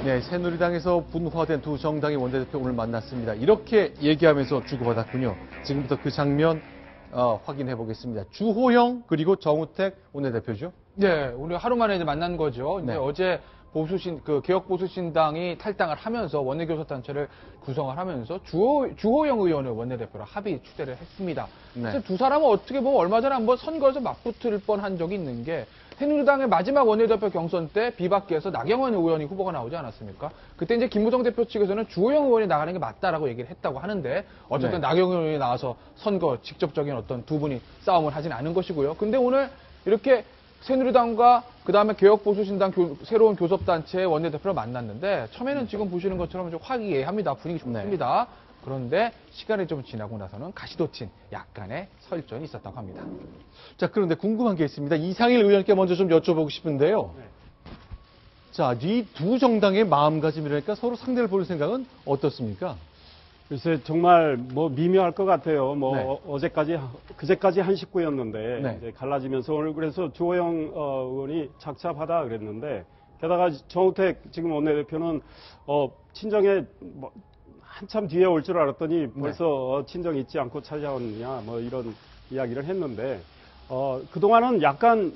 네, 새누리당에서 분화된 두 정당의 원내대표 오늘 만났습니다. 이렇게 얘기하면서 주고받았군요. 지금부터 그 장면 확인해 보겠습니다. 주호영 그리고 정우택 원내대표죠. 네, 오늘 하루 만에 이제 만난 거죠. 네. 이제 어제 개혁 보수신당이 탈당을 하면서 원내교섭단체를 구성을 하면서 주호영 의원을 원내대표로 합의 추대를 했습니다. 네. 그래서 두 사람은 어떻게 보면 얼마 전에 한번 선거에서 맞붙을 뻔한 적이 있는 게 새누리당의 마지막 원내대표 경선 때 비박계에서 나경원 의원이 후보가 나오지 않았습니까? 그때 이제 김무성 대표 측에서는 주호영 의원이 나가는 게 맞다라고 얘기를 했다고 하는데 어쨌든 네. 나경원 의원이 나와서 선거 직접적인 어떤 두 분이 싸움을 하진 않은 것이고요. 근데 오늘 이렇게 새누리당과 그다음에 개혁보수신당 새로운 교섭단체의 원내대표를 만났는데 처음에는 지금 보시는 것처럼 좀 화기애애합니다. 분위기 좋습니다. 그런데 시간이 좀 지나고 나서는 가시돋친 약간의 설전이 있었다고 합니다. 자, 그런데 궁금한 게 있습니다. 이상일 의원께 먼저 좀 여쭤보고 싶은데요. 자, 이 두 정당의 마음가짐이랄까 서로 상대를 볼 생각은 어떻습니까? 글쎄 정말 뭐 미묘할 것 같아요. 뭐 네. 그제까지 한 식구였는데 네. 이제 갈라지면서 오늘 그래서 주호영 의원이 착잡하다 그랬는데 게다가 정우택 지금 원내대표는 친정에 뭐 한참 뒤에 올 줄 알았더니 벌써 친정 잊지 않고 찾아오느냐 뭐 이런 이야기를 했는데 그동안은 약간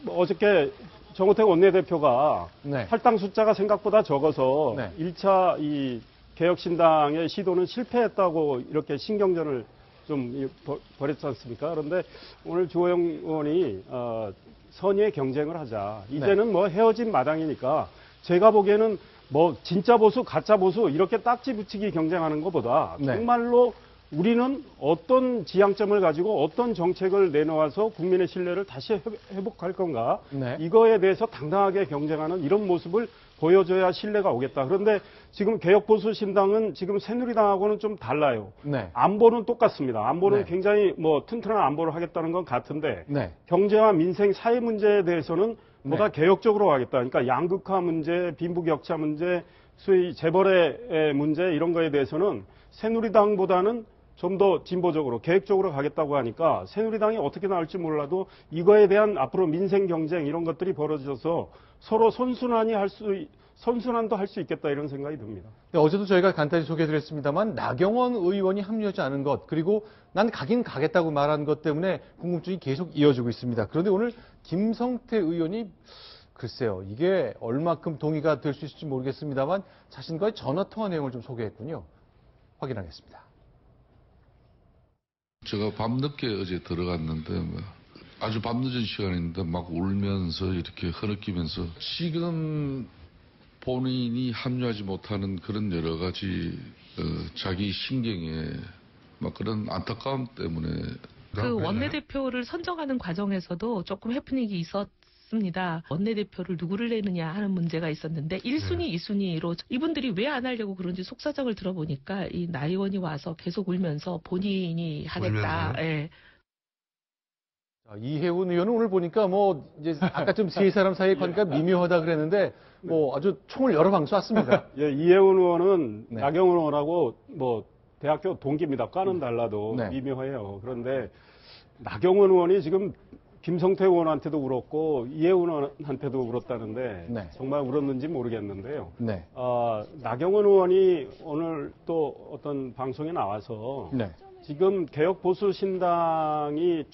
어저께 정우택 원내대표가 네. 탈당 숫자가 생각보다 적어서 네. 1차 이 개혁신당의 시도는 실패했다고 이렇게 신경전을 좀 벌였지 않습니까? 그런데 오늘 주호영 의원이 선의의 경쟁을 하자. 이제는 뭐 헤어진 마당이니까 제가 보기에는 뭐 진짜 보수, 가짜 보수 이렇게 딱지 붙이기 경쟁하는 것보다 정말로 우리는 어떤 지향점을 가지고 어떤 정책을 내놓아서 국민의 신뢰를 다시 회복할 건가 이거에 대해서 당당하게 경쟁하는 이런 모습을 보여줘야 신뢰가 오겠다. 그런데 지금 개혁보수신당은 지금 새누리당하고는 좀 달라요. 안보는 똑같습니다. 안보는 굉장히 뭐 튼튼한 안보를 하겠다는 건 같은데 경제와 민생, 사회 문제에 대해서는 보다 개혁적으로 하겠다. 그러니까 양극화 문제, 빈부격차 문제, 소위 재벌의 문제 이런 거에 대해서는 새누리당보다는 좀 더 진보적으로, 계획적으로 가겠다고 하니까 새누리당이 어떻게 나올지 몰라도 이거에 대한 앞으로 민생 경쟁 이런 것들이 벌어져서 서로 선순환도 할 수 있겠다 이런 생각이 듭니다. 네, 어제도 저희가 간단히 소개해드렸습니다만 나경원 의원이 합류하지 않은 것 그리고 난 가긴 가겠다고 말한 것 때문에 궁금증이 계속 이어지고 있습니다. 그런데 오늘 김성태 의원이 글쎄요. 이게 얼마큼 동의가 될 수 있을지 모르겠습니다만 자신과의 전화통화 내용을 좀 소개했군요. 확인하겠습니다. 제가 밤늦게 어제 들어갔는데 아주 밤늦은 시간인데 막 울면서 이렇게 흐느끼면서 지금 본인이 합류하지 못하는 그런 여러 가지 자기 신경에 막 그런 안타까움 때문에 그 원내대표를 선정하는 과정에서도 조금 해프닝이 있었습니다. 원내대표를 누구를 내느냐 하는 문제가 있었는데 1순위, 2순위로 이분들이 왜 안 하려고 그런지 속사정을 들어보니까 이 나 의원이 와서 계속 울면서 본인이 하겠다. 예. 자, 이혜훈 의원은 오늘 보니까 뭐 이제 아까쯤 세 사람 사이에 관계가 미묘하다 그랬는데 뭐 아주 총을 여러 방 쐈습니다. 예, 이혜훈 의원은 나경원 의원하고 뭐 대학교 동기입니다. 과는 달라도 미묘해요. 그런데 나경원 의원이 지금 김성태 의원한테도 울었고 이혜훈 의원한테도 울었다는데 정말 울었는지 모르겠는데요. 나경원 의원이 오늘 또 어떤 방송에 나와서 지금 개혁보수신당이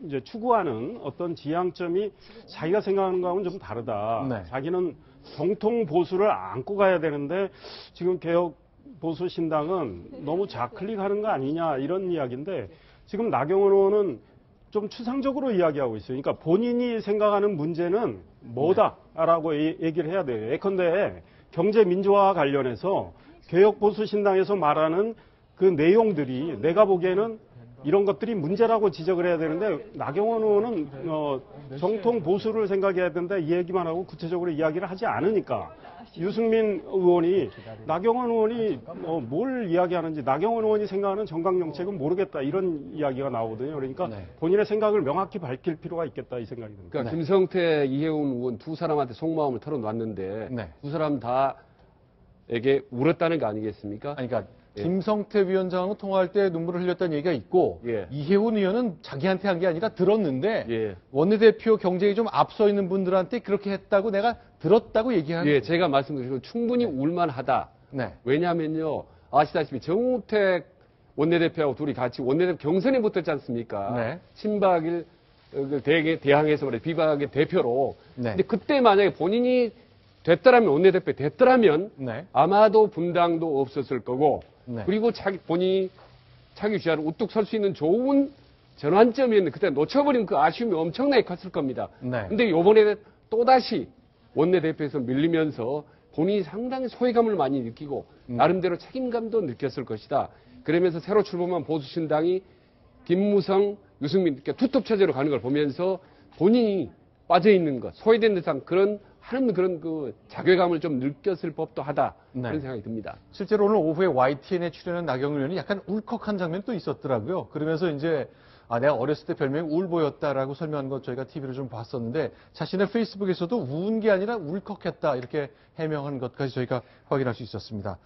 이제 추구하는 어떤 지향점이 자기가 생각하는 거하고는 좀 다르다. 자기는 정통 보수를 안고 가야 되는데 지금 개혁보수신당은 너무 좌클릭하는 거 아니냐 이런 이야기인데 지금 나경원 의원은 좀 추상적으로 이야기하고 있어요. 그러니까 본인이 생각하는 문제는 뭐다라고 얘기를 해야 돼요. 예컨대 경제 민주화와 관련해서 개혁보수신당에서 말하는 그 내용들이 내가 보기에는 이런 것들이 문제라고 지적을 해야 되는데 나경원 의원은 정통 보수를 생각해야 된다 이 얘기만 하고 구체적으로 이야기를 하지 않으니까 유승민 의원이 나경원 의원이 뭘 이야기하는지 나경원 의원이 생각하는 정강정책은 모르겠다 이런 이야기가 나오거든요. 그러니까 본인의 생각을 명확히 밝힐 필요가 있겠다 이 생각이 듭니다. 그러니까 김성태, 이혜훈 의원 두 사람한테 속마음을 털어놨는데 두 사람 다에게 울었다는 거 아니겠습니까? 그러니까 김성태 위원장하고 통화할 때 눈물을 흘렸다는 얘기가 있고 이혜훈 의원은 자기한테 한 게 아니라 들었는데 원내대표 경쟁이 좀 앞서 있는 분들한테 그렇게 했다고 내가 들었다고 얘기하는. 예, 제가 말씀드린 건 충분히 울만하다. 네. 왜냐하면요, 아시다시피 정우택 원내대표하고 둘이 같이 원내대표 경선에 붙었지 않습니까? 네. 친박일 대항에서 말해 비박의 대표로. 네. 근데 그때 만약에 본인이 됐더라면 원내대표 됐더라면 네. 아마도 분당도 없었을 거고 네. 그리고 본인이 차기 주자로 우뚝 설 수 있는 좋은 전환점이었는데 그때 놓쳐버린 그 아쉬움이 엄청나게 컸을 겁니다. 네. 근데 요번에 또다시 원내대표에서 밀리면서 본인이 상당히 소외감을 많이 느끼고 나름대로 책임감도 느꼈을 것이다. 그러면서 새로 출범한 보수신당이 김무성, 유승민 이렇게 투톱 체제로 가는 걸 보면서 본인이 빠져있는 것, 소외된 듯한 그런 그 자괴감을 좀 느꼈을 법도 하다. 네. 그런 생각이 듭니다. 실제로 오늘 오후에 YTN에 출연한 나경원 의원이 약간 울컥한 장면도 있었더라고요. 그러면서 이제 내가 어렸을 때 별명이 울보였다라고 설명한 것 저희가 TV로 좀 봤었는데 자신의 페이스북에서도 우은 게 아니라 울컥했다 이렇게 해명한 것까지 저희가 확인할 수 있었습니다.